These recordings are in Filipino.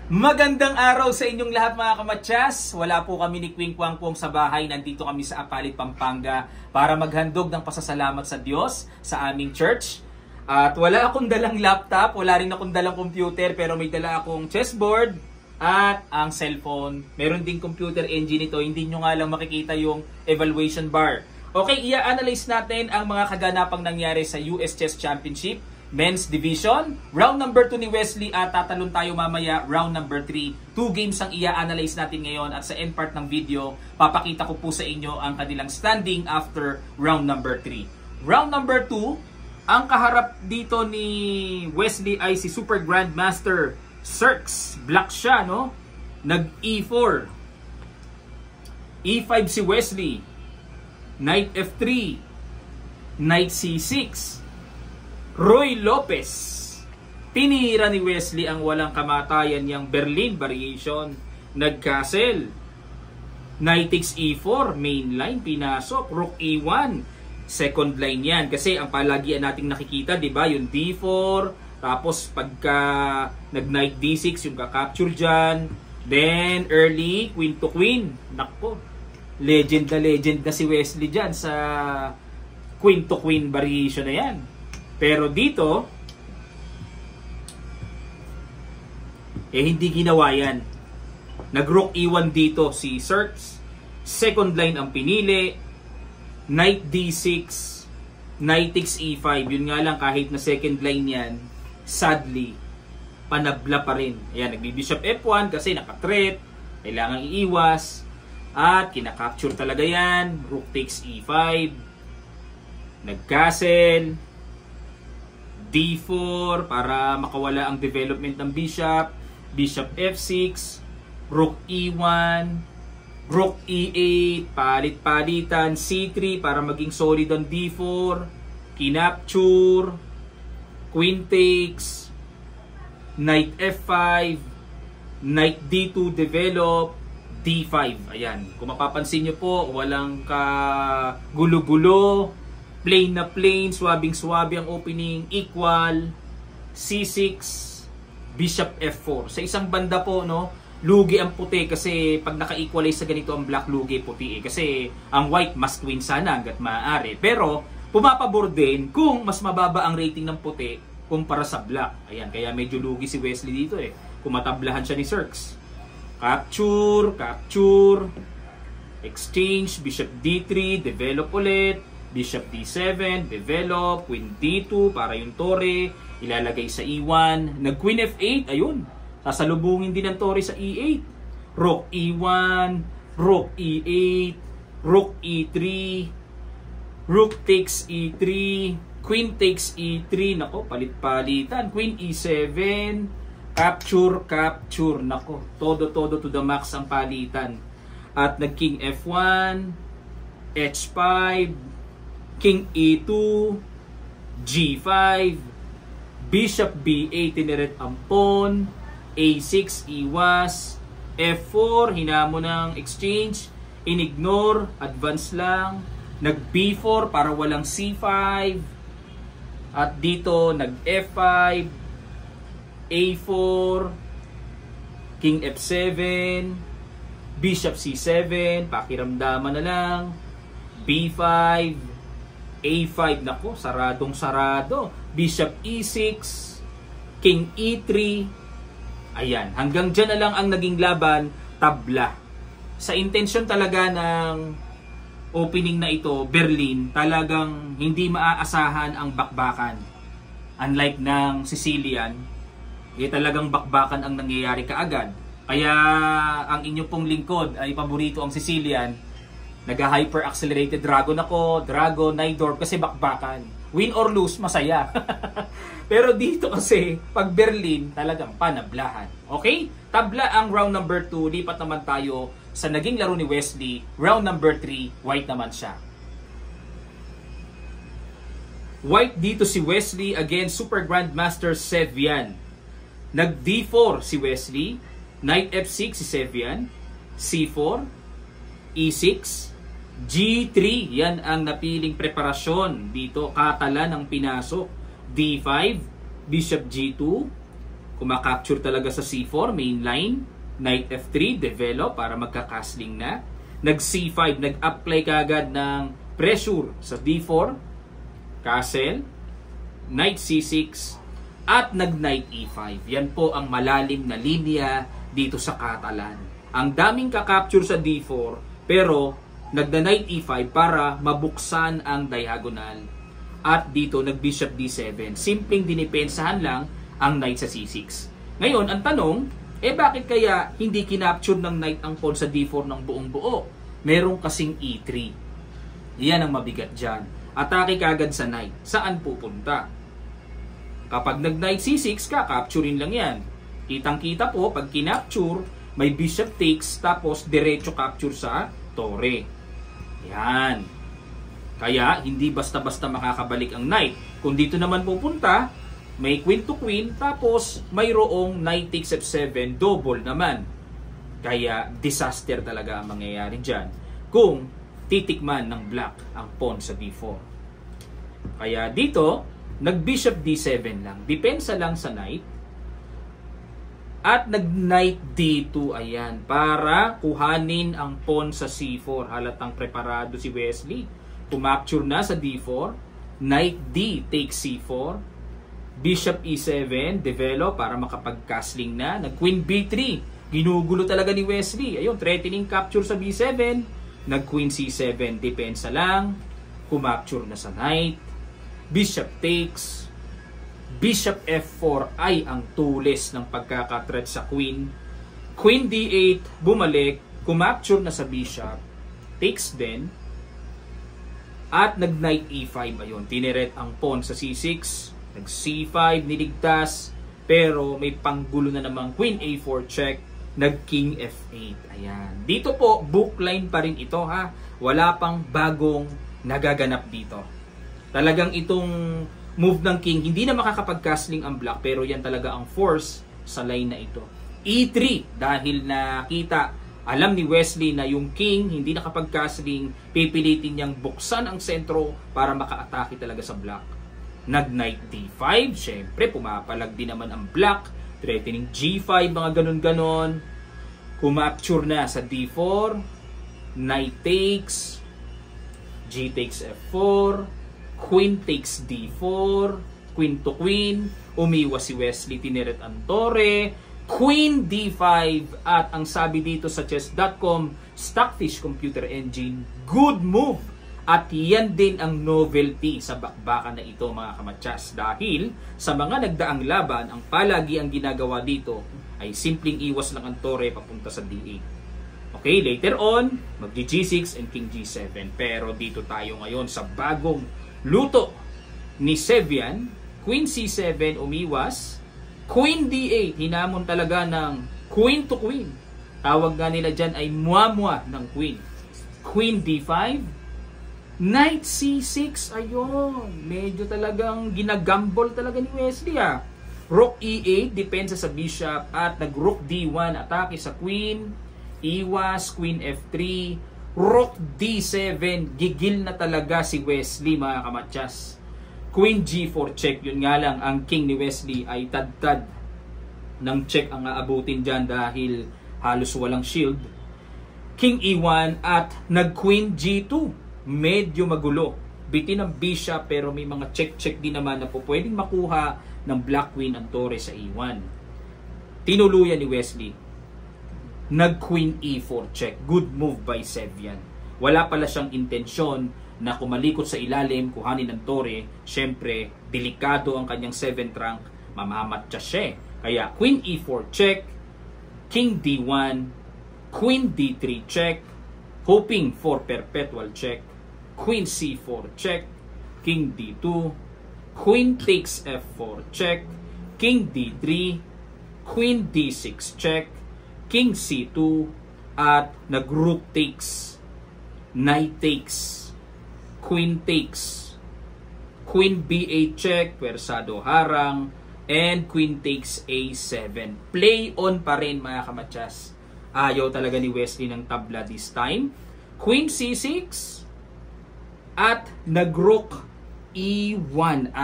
Magandang araw sa inyong lahat mga kamatyas. Wala po kami ni Queen Kwang Pong sa bahay. Nandito kami sa Apalit, Pampanga para maghandog ng pasasalamat sa Diyos sa aming church. At wala akong dalang laptop, wala rin akong dalang computer, pero may dala akong chessboard at ang cellphone. Meron ding computer engine ito. Hindi nyo nga lang makikita yung evaluation bar. Okay, i-analyze natin ang mga kaganapang nangyari sa US Chess Championship Men's Division. Round number 2 ni Wesley at tatalon tayo mamaya round number 3. 2 games ang i-analyze natin ngayon at sa end part ng video, papakita ko po sa inyo ang kanilang standing after round number 3. Round number 2, ang kaharap dito ni Wesley ay si Super Grandmaster Cirques. Black siya, no? Nag-E4. E5 si Wesley. Knight F3. Knight C6. Roy Lopez. Tinira ni Wesley ang walang kamatayan niyang Berlin variation. Nag-castle. Knight takes E4, main line, pinasok. Rook E1, second line yan. Kasi ang palagian nating nakikita, di ba, yung D4, tapos pagka nag-Knight D6, yung ka-capture dyan. Then, early, queen to queen. Nakpo, legend na si Wesley dyan sa queen to queen variation na yan. Pero dito, hindi ginawa yan. Nag-rook E1 dito si Cirques. Second line ang pinili. Knight D6. Knight takes E5. Yun nga lang, kahit na second line yan, sadly, panabla pa rin. Ayan, nagbi-bishop F1 kasi naka-threat. Kailangan iiwas. At kinakapture talaga yan. Rook takes E5. Nag-castle. D4 para makawala ang development ng bishop. Bishop F6. Rook E1. Rook E8. Palit-palitan. C3 para maging solid ang D4. Kinapture. Queen takes. Knight F5. Knight D2 develop. D5. Ayan. Kung mapapansin nyo po, walang kagulo-gulo. Plain na plain, swabing-swabe ang opening, equal, C6, Bishop F4. Sa isang banda po, no, lugi ang puti kasi pag naka-equalize sa ganito ang black, lugi puti kasi ang white must win sana hanggat maaari. Pero, pumapabor din kung mas mababa ang rating ng puti kumpara sa black. Ayan, kaya medyo lugi si Wesley dito eh. Kumatablahan siya ni Cirques. Capture, capture, exchange, Bishop D3, develop ulit. Bishop D7, develop, Queen D2 para yung tore, ilalagay sa E1, nag-Queen F8, ayun, sasalubungin din ng tore sa E8, Rook E1, Rook E8, Rook E3, Rook takes E3, Queen takes E3, nako, palit-palitan, Queen E7, capture, capture, nako, todo to the max ang palitan, at nag-King F1, H5, King E2, G5, Bishop B8, tiniret ang pawn, A6, iwas, F4, hinamo ng exchange, inignore, advance lang, nag B4 para walang C5, at dito nag F5, A4, King F7, Bishop C7, pakiramdaman na lang, B5, A5, nako, saradong-sarado. Bishop E6, King E3. Ayan, hanggang dyan na lang ang naging laban, tabla. Sa intention talaga ng opening na ito, Berlin, talagang hindi maaasahan ang bakbakan. Unlike ng Sicilian, talagang bakbakan ang nangyayari kaagad. Kaya ang inyo pong lingkod ay paborito ang Sicilian. Nag-hyper accelerated dragon ako, dragon, Najdorf kasi bakbakan. Win or lose, masaya. Pero dito kasi, pag Berlin, talagang panablahan. Okay? Tabla ang round number 2. Lipat naman tayo sa naging laro ni Wesley. Round number 3, white naman siya. White dito si Wesley against Super Grandmaster Sevian. Nag D4 si Wesley. Knight F6 si Sevian. C4. E6. G3, yan ang napiling preparasyon dito. Catalan ang pinasok. D5, Bishop G2, kumakapture talaga sa C4, main line. Knight F3, develop para magka-castling na. Nag C5, nag-apply kaagad ng pressure sa D4, castle, Knight C6, at nag-Knight E5. Yan po ang malalim na linya dito sa Catalan. Ang daming kakapture sa D4, pero nagda-Knight E5 para mabuksan ang diagonal. At dito, nag-Bishop D7. Simpleng dinipensahan lang ang Knight sa C6. Ngayon, ang tanong, bakit kaya hindi kinapture ng Knight ang pawn sa D4 ng buong buo? Meron kasing E3. Yan ang mabigat dyan. Atake kagad sa Knight. Saan pupunta? Kapag nag-Knight C6, kakapturein lang yan. Kitang-kita po, pag kinapture, may Bishop takes, tapos diretso capture sa Torre. Yan. Kaya, hindi basta-basta makakabalik ang Knight. Kung dito naman pupunta, may Queen to Queen, tapos mayroong Knight takes F7, double naman. Kaya, disaster talaga ang mangyayari dyan kung titikman ng Black ang pawn sa D4. Kaya dito, nag-Bishop D7 lang. Depensa lang sa Knight. At nag-Knight D2, ayan, para kuhanin ang pawn sa C4. Halatang preparado si Wesley. Kumapture na sa D4. Knight D takes C4. Bishop E7, develop para makapag-castling na. Nag-Queen B3. Ginugulo talaga ni Wesley. Ayun, threatening capture sa B7. Nag-Queen C7, depensa lang. Kumapture na sa Knight. Bishop takes. Bishop F4 ay ang tulis ng pagkakatreat sa Queen. Queen D8, bumalik. Kumapture na sa Bishop. Takes din. At nag-Knight E5. Ayun, tineret ang pawn sa C6. Nag-C5, niligtas, pero may panggulo na namang Queen A4 check, nag-King F8. Ayan. Dito po, bookline pa rin ito ha. Wala pang bagong nagaganap dito. Talagang itong move ng King, hindi na makakapag-castling ang Black, pero yan talaga ang force sa line na ito. E3, dahil nakita, alam ni Wesley na yung King hindi nakapag-castling, pipilitin niyang buksan ang sentro para maka-atake talaga sa Black. Nag-Knight D5, syempre pumapalag din naman ang Black, threatening G5, mga ganon-ganon. Kumapture na sa D4, Knight takes, G takes F4, Queen takes D4, Queen to Queen, umiwas si Wesley, tineret ang Torre, Queen D5, at ang sabi dito sa chess.com, Stockfish Computer Engine, good move. At yan din ang novelty sa bakbakan na ito, mga kamatsas. Dahil sa mga nagdaang laban, ang palagi ang ginagawa dito ay simpleng iwas lang ang Torre papunta sa D8. Okay, later on, mag-G6 and King G7. Pero dito tayo ngayon sa bagong luto ni Sevian. Queen C7, umiwas. Queen D8, hinamon talaga ng Queen to Queen. Tawag nga nila dyan ay muamua ng Queen. Queen D5, Knight C6, ayun. Medyo talagang ginagambol talaga ni Wesley ah. Rook E8, depensa sa Bishop, at nag-Rook D1, atake sa Queen. Iwas, Queen F3, Rook D7, gigil na talaga si Wesley, mga kamatsas. Queen G4 check, yun nga lang, ang King ni Wesley ay tad-tad ng check ang aabutin dyan dahil halos walang shield. King E1 at nag-Queen G2. Medyo magulo. Bitin ang Bishop pero may mga check-check din naman na po pwedeng makuha ng Black Queen ang Torre sa E1. Tinuluyan ni Wesley. Nag-Queen E4 check. Good move by Sevian. Wala pala siyang intensyon na kumalikot sa ilalim, kuhanin ng Torre. Siyempre, delikado ang kanyang 7th rank. Mamamatcha siya. Kaya Queen E4 check. King D1. Queen D3 check. Hoping for perpetual check. Queen C4 check, King D2, Queen takes F4 check, King D3, Queen D6 check, King C2, at nag-Rook takes, Knight takes, Queen takes, Queen B8 check, pwersado harang, and Queen takes A7. Play on pa rin, mga kamatsas. Ayaw talaga ni Wesley ng tabla this time. Queen C6 at nag-Rook E1.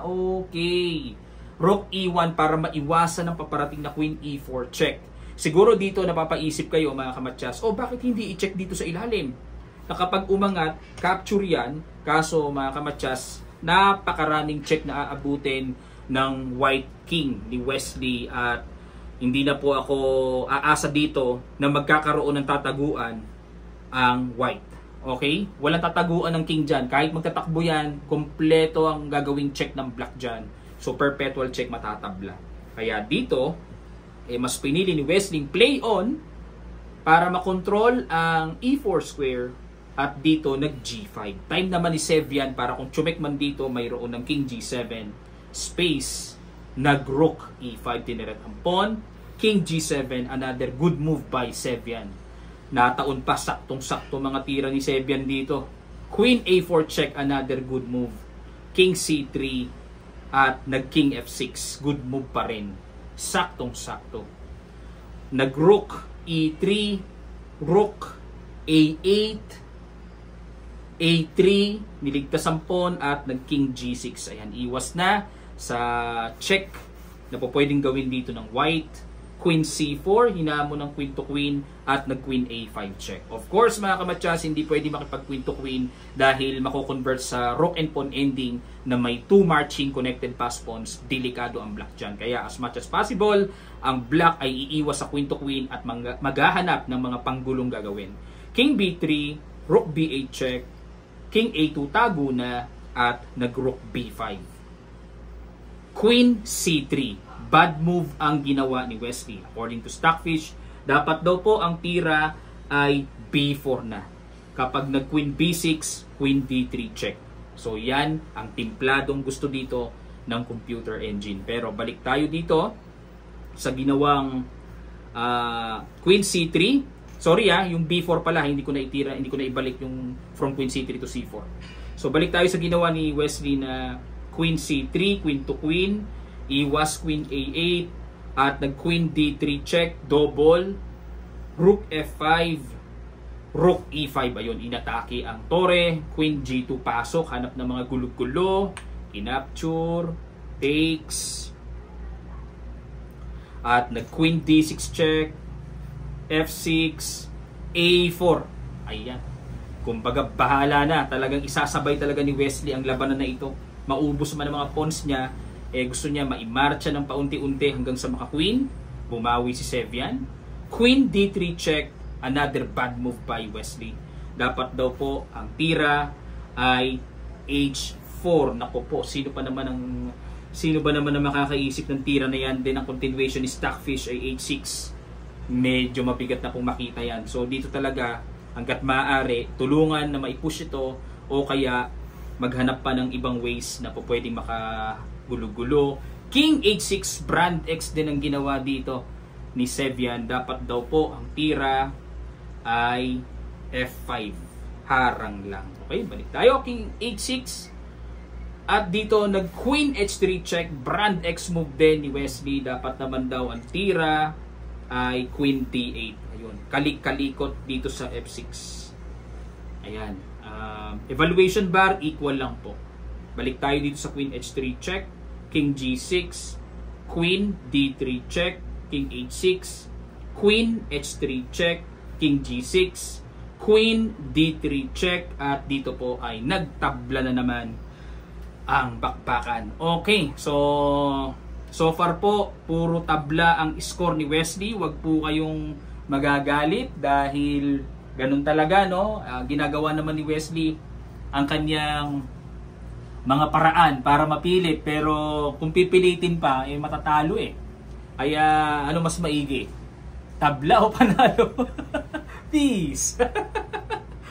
Okay. Rook E1 para maiwasan ng paparating na Queen E4 check. Siguro dito napapaisip kayo mga kamatyas, bakit hindi i-check dito sa ilalim? Na kapag umangat, capture yan, kaso mga kamatyas, napakaraming check na aabutin ng White King ni Wesley at hindi na po ako aasa dito na magkakaroon ng tataguan ang White. Okay? Walang tataguan ng King dyan. Kahit magtatakbo yan, kompleto ang gagawing check ng Black dyan. So, perpetual check matatabla. Kaya dito, mas pinili ni Wesley play on para makontrol ang E4 square at dito nag-G5. Time naman ni Sevian para kung chumek man dito, mayroon ng King G7 space, nag-Rook E5, tineret ang pawn. King G7, another good move by Sevian. Nataon pa, saktong-sakto mga tira ni Sevian dito. Queen A4 check, another good move. King C3 at nag-King F6, good move pa rin. Saktong-sakto. Nag-Rook E3, Rook A8, A3, niligtas ang pawn at nag-King G6. Ayan, iwas na sa check na po pwedeng gawin dito ng White. Queen C4, hinamon ng Queen to Queen at nag-Queen A5 check. Of course, mga kamatyas, hindi pwede makipag-Queen to Queen dahil mako-convert sa Rook and Pawn ending na may 2 marching connected pass pawns. Delikado ang Black dyan. Kaya as much as possible, ang Black ay iiwas sa Queen to Queen at maghahanap ng mga panggulong gagawin. King B3, Rook B8 check, King A2 tago na at nag-Rook B5. Queen C3. Bad move ang ginawa ni Wesley. According to Stockfish, dapat daw po ang tira ay B4 na. Kapag nag-Queen B6, Queen D3 check. So yan ang timpladong gusto dito ng computer engine. Pero balik tayo dito sa ginawang Queen C3. Sorry yung B4 pala, hindi ko na itira, hindi ko na ibalik yung from Queen C3 to C4. So balik tayo sa ginawa ni Wesley na Queen C3, Queen to Queen, iwas Queen A8 at nag-Queen D3 check, double, Rook F5, Rook E5. Ayun, inatake ang tore, Queen G2 pasok, hanap ng mga gulo-gulo, kinapture, takes, at nag-Queen D6 check, F6, A4. Ayan. Kumbaga bahala na, talagang isasabay talaga ni Wesley ang labanan na ito. Maubos man ang mga pawns niya, gusto niya maimarcha ng paunti-unti hanggang sa maka-Queen. Bumawi si Sevian. Queen D3 check, another bad move by Wesley. Dapat daw po ang tira ay H4. Nako po, sino ba naman ang makakaisip ng tira na yan? Then ang continuation ni Stockfish ay H6. Medyo mabigat na pong makita yan. So dito talaga, hanggat maaari, tulungan na maipush ito o kaya maghanap pa ng ibang ways na po pwedeng gulo-gulo. King H6, Brand X din ang ginawa dito ni Sevian. Dapat daw po ang tira ay F5. Harang lang. Okay, balik tayo. King H6. At dito nag-Queen H3 check. Brand X move din ni Wesley. Dapat naman daw ang tira ay Queen D8. Ayun. Kalik-kalikot dito sa F6. Ayan. Evaluation bar equal lang po. Balik tayo dito sa Queen H3 check. King G6, Queen D3 check, King H6, Queen H3 check, King G6, Queen D3 check, at dito po ay nagtabla na naman ang bakbakan. Okay, so far po, puro tabla ang score ni Wesley. Wag po kayong magagalit dahil ganun talaga, no? Ginagawa naman ni Wesley ang kanyang mga paraan para mapilit, pero kung pipilitin pa matatalo Kaya ano mas maigi? Tabla o panalo? Peace.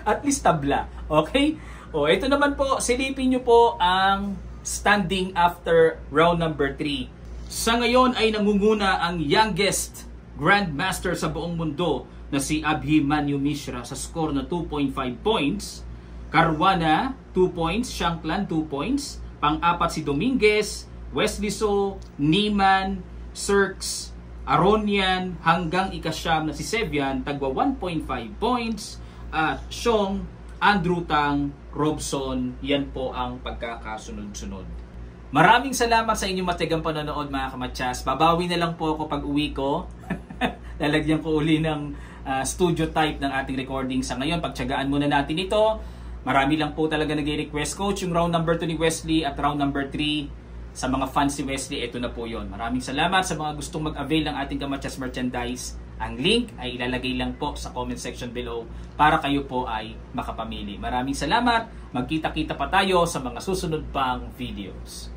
At least tabla. Okay? Ito naman po, silipin nyo po ang standing after round number 3. Sa ngayon ay nangunguna ang youngest grandmaster sa buong mundo na si Abhimanyu Mishra sa score na 2.5 points. Caruana, 2 points. Shankland, 2 points. Pang-apat si Dominguez, Wesley So, Niemann, Sirks, Aronian, hanggang ikasyam na si Sevian, tagwa 1.5 points. At Xiong, Andrew Tang, Robson, yan po ang pagkakasunod-sunod. Maraming salamat sa inyong matigang panonood mga kamatsas. Babawi na lang po ako pag uwi ko. Lalagyan ko uli ng studio type ng ating recording sa ngayon. Pagtsagaan muna natin ito. Marami lang po talaga nag-request, Coach, yung round number 2 ni Wesley at round number 3 sa mga fans ni Wesley. Ito na po yon. Maraming salamat sa mga gustong mag-avail ng ating Kamatsas merchandise. Ang link ay ilalagay lang po sa comment section below para kayo po ay makapamili. Maraming salamat. Magkita-kita pa tayo sa mga susunod pang videos.